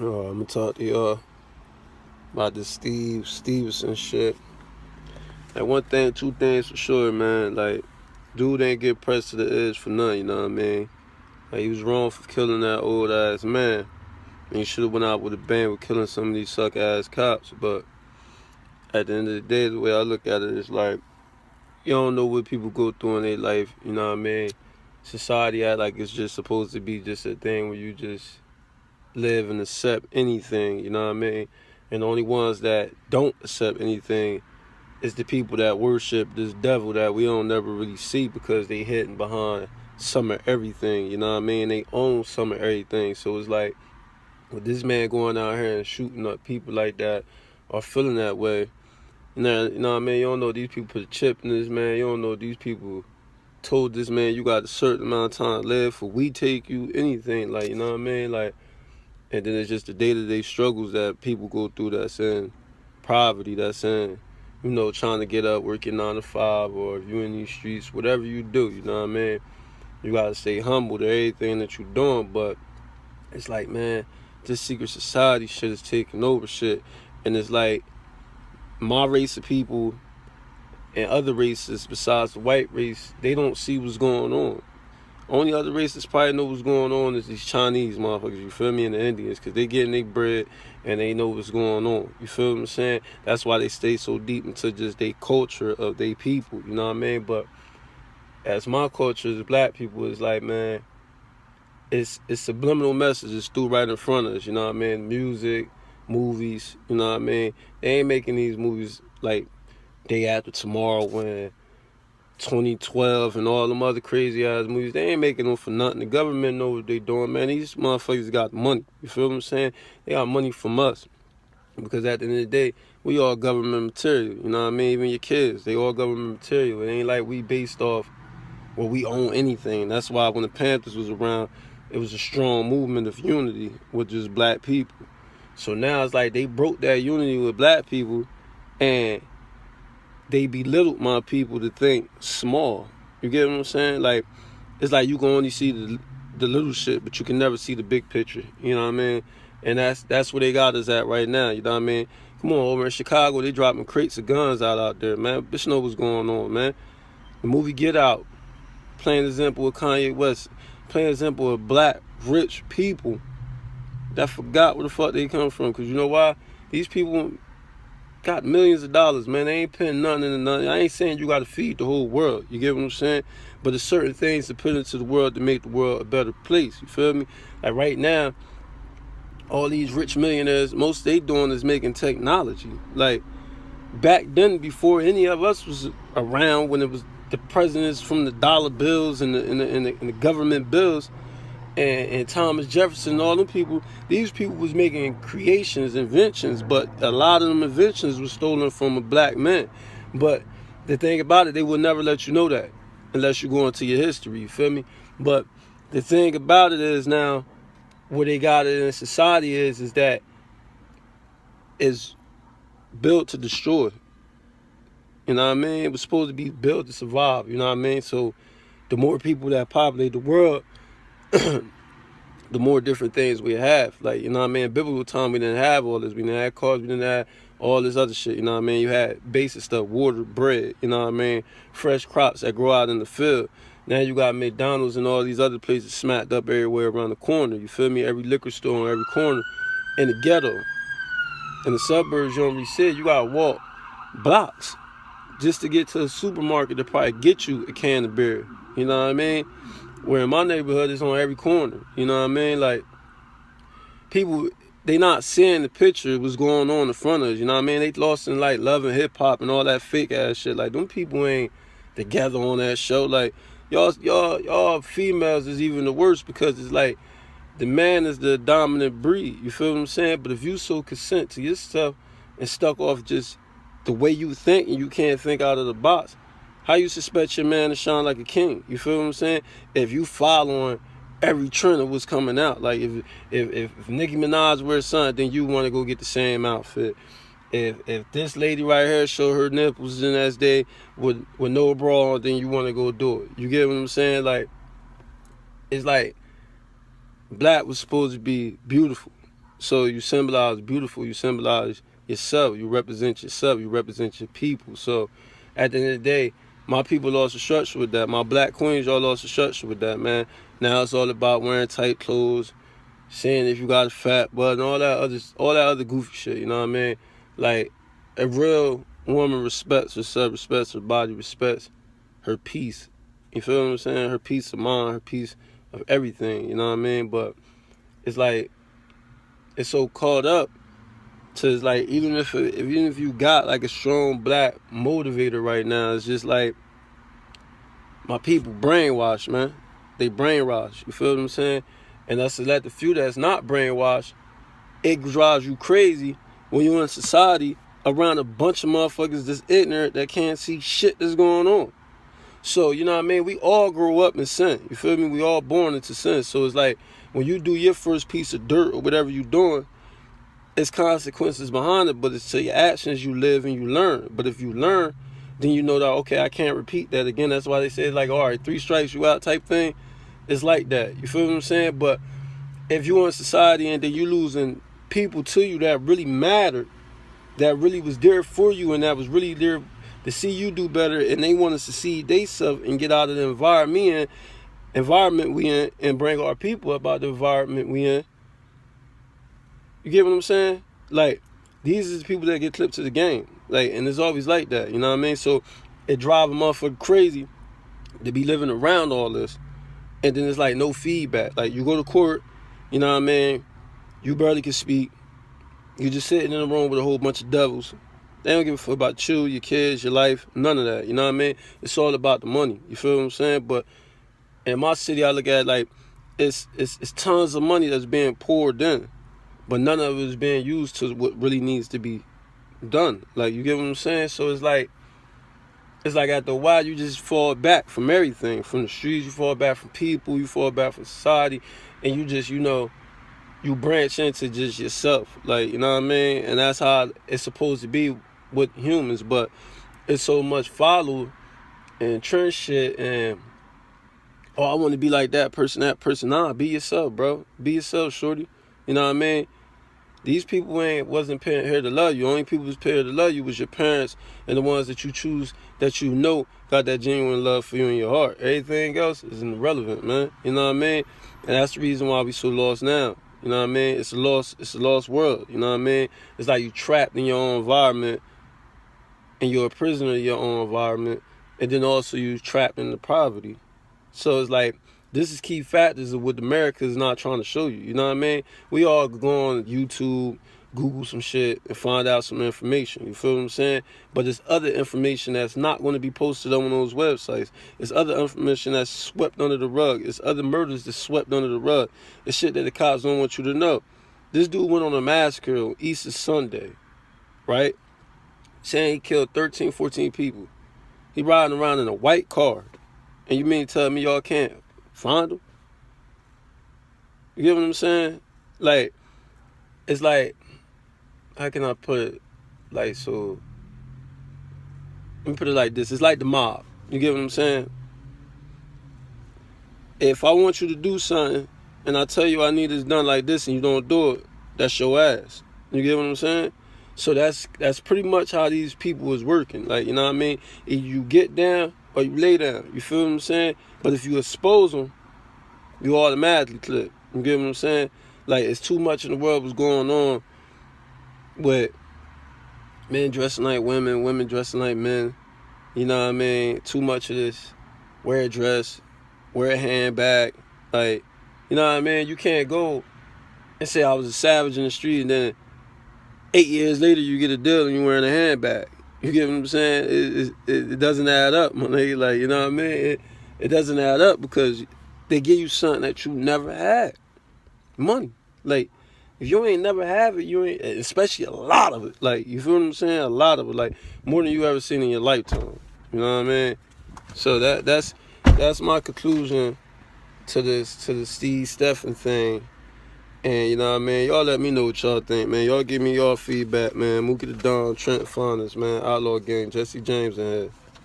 I'm gonna talk to y'all about this Stevenson shit. Like one thing, two things for sure, man. Like, dude ain't get pressed to the edge for nothing. You know what I mean? Like, he was wrong for killing that old ass man. And he should have went out with a bang with killing some of these suck ass cops. But at the end of the day, the way I look at it is like, you don't know what people go through in their life. You know what I mean? Society act like it's just supposed to be just a thing where you just live and accept anything. You know what I mean? And the only ones that don't accept anything is the people that worship this devil that we don't never really see because they hidden behind some of everything. You know what I mean? They own some of everything. So it's like with this man going out here and shooting up people like that or feeling that way. You know what I mean? You don't know these people put a chip in this man. You don't know these people told this man you got a certain amount of time to live for we take you anything. Like, you know what I mean? Like, and then it's just the day-to-day struggles that people go through that's in poverty, that's in, you know, trying to get up, working 9 to 5, or if you're in these streets, whatever you do, you know what I mean? You got to stay humble to everything that you're doing, but it's like, man, this secret society shit is taking over shit. And it's like, my race of people and other races besides the white race, they don't see what's going on. Only other races probably know what's going on is these Chinese motherfuckers, you feel me, and the Indians, because they getting their bread and they know what's going on. You feel what I'm saying? That's why they stay so deep into just their culture of their people, you know what I mean? But as my culture as black people, it's like, man, it's subliminal messages through right in front of us, you know what I mean? Music, movies, you know what I mean? They ain't making these movies like Day After Tomorrow when 2012 and all them other crazy ass movies, they ain't making them for nothing. The government know what they doing, man. These motherfuckers got money. You feel what I'm saying? They got money from us. Because at the end of the day, we all government material. You know what I mean? Even your kids, they all government material. It ain't like we based off where we own anything. That's why when the Panthers was around, it was a strong movement of unity with just black people. So now it's like they broke that unity with black people and they belittled my people to think small. You get what I'm saying? Like, it's like you can only see the little shit, but you can never see the big picture. You know what I mean? And that's where they got us at right now. You know what I mean? Come on, over in Chicago, they dropping crates of guns out there, man. Bitch know what's going on, man. The movie Get Out, playing an example of Kanye West, playing an example of black, rich people that forgot where the fuck they come from. Because you know why? These people got millions of dollars, man. They ain't putting nothing into nothing. I ain't saying you got to feed the whole world. You get what I'm saying? But there's certain things to put into the world to make the world a better place. You feel me? Like right now, all these rich millionaires, most they doing is making technology. Like back then, before any of us was around, when it was the presidents from the dollar bills and the government bills, and Thomas Jefferson and all them people, these people was making creations, inventions, but a lot of them inventions were stolen from a black man. But the thing about it, they would never let you know that unless you go into your history, you feel me? But the thing about it is now, where they got it in society is that it's built to destroy. You know what I mean? It was supposed to be built to survive, you know what I mean? So the more people that populate the world, the more different things we have. Like, you know what I mean? In biblical time, we didn't have all this. We didn't have cars. We didn't have all this other shit. You know what I mean? You had basic stuff, water, bread, you know what I mean? Fresh crops that grow out in the field. Now you got McDonald's and all these other places smacked up everywhere around the corner. You feel me? Every liquor store on every corner. In the ghetto, in the suburbs, you don't really see it. You got to walk blocks just to get to a supermarket to probably get you a can of beer. You know what I mean? Where in my neighborhood, it's on every corner. You know what I mean? Like, people, they not seeing the picture of what's going on in front of us. You know what I mean? They lost in, like, love and hip-hop and all that fake-ass shit. Like, them people ain't together on that show. Like, y'all females is even the worst because it's like the man is the dominant breed. You feel what I'm saying? But if you so consent to your stuff and stuck off just the way you think and you can't think out of the box, how you suspect your man to shine like a king? You feel what I'm saying? If you following every trend of what's coming out, like if Nicki Minaj wears something, then you want to go get the same outfit. If this lady right here show her nipples the next day with no bra on, then you want to go do it. You get what I'm saying? Like, it's like black was supposed to be beautiful. So you symbolize beautiful, you symbolize yourself, you represent yourself, you represent your people. So at the end of the day, my people lost the structure with that. My black queens, y'all lost the structure with that, man. Now it's all about wearing tight clothes, saying if you got a fat butt and all that other goofy shit, you know what I mean? Like, a real woman respects herself, respects her body, respects her peace. You feel what I'm saying? Her peace of mind, her peace of everything, you know what I mean? But it's like, it's so caught up to, it's like, even if you got like a strong black motivator right now, it's just like, my people brainwashed, man. They brainwashed. You feel what I'm saying? And that's to let the few that's not brainwashed, it drives you crazy when you're in society around a bunch of motherfuckers that's ignorant, that can't see shit that's going on. So, you know what I mean? We all grow up in sin. You feel me? We all born into sin. So it's like, when you do your first piece of dirt or whatever you're doing, it's consequences behind it, but it's to your actions you live and you learn. But if you learn, then you know that, okay, I can't repeat that again. That's why they say, like, all right, 3 strikes you out type thing. It's like that. You feel what I'm saying? But if you're in society and then you losing people to you that really mattered, that really was there for you, and that was really there to see you do better, and they want to succeed themselves and get out of the environment we in and bring our people up out the environment we in. You get what I'm saying? Like, these are the people that get clipped to the game. Like, and it's always like that, you know what I mean? So it drive a motherfucker crazy to be living around all this. And then it's like no feedback. Like, you go to court, you know what I mean? You barely can speak. You're just sitting in a room with a whole bunch of devils. They don't give a fuck about you, your kids, your life, none of that. You know what I mean? It's all about the money. You feel what I'm saying? But in my city, I look at it like it's tons of money that's being poured in, but none of it is being used to what really needs to be done. Like, you get what I'm saying? So it's like after a while, you just fall back from everything. From the streets, you fall back from people, you fall back from society, and you just, you know, you branch into just yourself. Like, you know what I mean? And that's how it's supposed to be with humans. But it's so much follow and trend shit and, oh, I want to be like that person, that person. Nah, be yourself, bro. Be yourself, shorty. You know what I mean? These people wasn't here to love you. Only people who's here to love you was your parents and the ones that you choose, that you know got that genuine love for you in your heart. Everything else is irrelevant, man. You know what I mean? And that's the reason why we so lost now. You know what I mean? It's a lost world. You know what I mean? It's like you trapped in your own environment and you're a prisoner of your own environment, and then also you trapped in the poverty. So it's like, this is key factors of what America is not trying to show you. You know what I mean? We all go on YouTube, Google some shit, and find out some information. You feel what I'm saying? But there's other information that's not going to be posted on those websites. It's other information that's swept under the rug. It's other murders that's swept under the rug. It's shit that the cops don't want you to know. This dude went on a massacre on Easter Sunday, right? Saying he killed 13, 14 people. He riding around in a white car. And you mean to tell me y'all can't find him? You get what I'm saying? Like, it's like, how can I put it? Like, so, let me put it like this. It's like the mob. You get what I'm saying? If I want you to do something, and I tell you I need this done like this, and you don't do it, that's your ass. You get what I'm saying? So that's pretty much how these people was working. Like, you know what I mean? If you get down or you lay down. You feel what I'm saying? But if you expose them, you automatically clip. You get what I'm saying? Like, it's too much in the world was going on with men dressing like women, women dressing like men. You know what I mean? Too much of this. Wear a dress, wear a handbag. Like, you know what I mean? You can't go and say I was a savage in the street and then 8 years later you get a deal and you're wearing a handbag. You get what I'm saying? It doesn't add up, my nigga. Like, you know what I mean? It doesn't add up because they give you something that you never had. Money. Like, if you ain't never have it, you ain't, especially a lot of it. Like, you feel what I'm saying? A lot of it. Like, more than you ever seen in your lifetime. You know what I mean? So that's my conclusion to the Steve Stephen thing. And you know what I mean? Y'all let me know what y'all think, man. Y'all give me y'all feedback, man. Mookie the Don, Trent Fonders, man. Outlaw Gang, Jesse James in here.